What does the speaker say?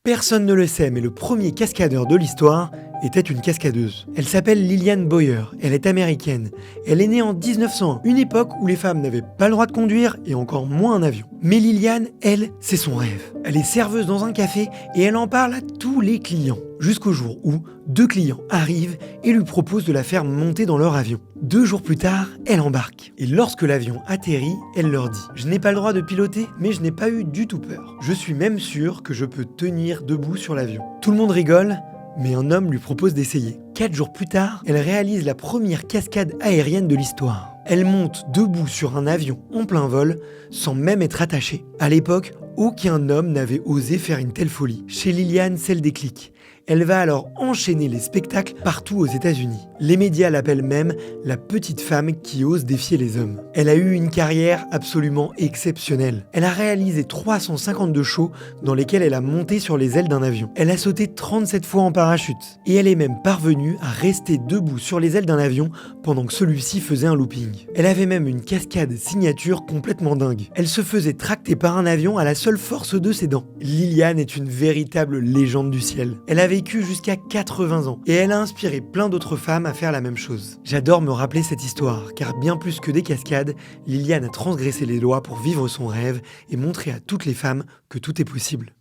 Personne ne le sait, mais le premier cascadeur de l'histoire était une cascadeuse. Elle s'appelle Lillian Boyer, elle est américaine. Elle est née en 1901, une époque où les femmes n'avaient pas le droit de conduire et encore moins un avion. Mais Lillian, elle, c'est son rêve. Elle est serveuse dans un café et elle en parle à tous les clients. Jusqu'au jour où 2 clients arrivent et lui proposent de la faire monter dans leur avion. 2 jours plus tard, elle embarque. Et lorsque l'avion atterrit, elle leur dit « Je n'ai pas le droit de piloter, mais je n'ai pas eu du tout peur. Je suis même sûre que je peux tenir debout sur l'avion. » Tout le monde rigole, mais un homme lui propose d'essayer. 4 jours plus tard, elle réalise la première cascade aérienne de l'histoire. Elle monte debout sur un avion en plein vol, sans même être attachée. À l'époque, aucun homme n'avait osé faire une telle folie. Chez Lillian, c'est le déclic. Elle va alors enchaîner les spectacles partout aux États-Unis. Les médias l'appellent même la petite femme qui ose défier les hommes. Elle a eu une carrière absolument exceptionnelle. Elle a réalisé 352 shows dans lesquels elle a monté sur les ailes d'un avion. Elle a sauté 37 fois en parachute. Et elle est même parvenue à rester debout sur les ailes d'un avion pendant que celui-ci faisait un looping. Elle avait même une cascade signature complètement dingue. Elle se faisait tracter par un avion à la seule force de ses dents. Lillian est une véritable légende du ciel. Elle a vécu jusqu'à 80 ans et elle a inspiré plein d'autres femmes à faire la même chose. J'adore me rappeler cette histoire car bien plus que des cascades, Lillian a transgressé les lois pour vivre son rêve et montrer à toutes les femmes que tout est possible.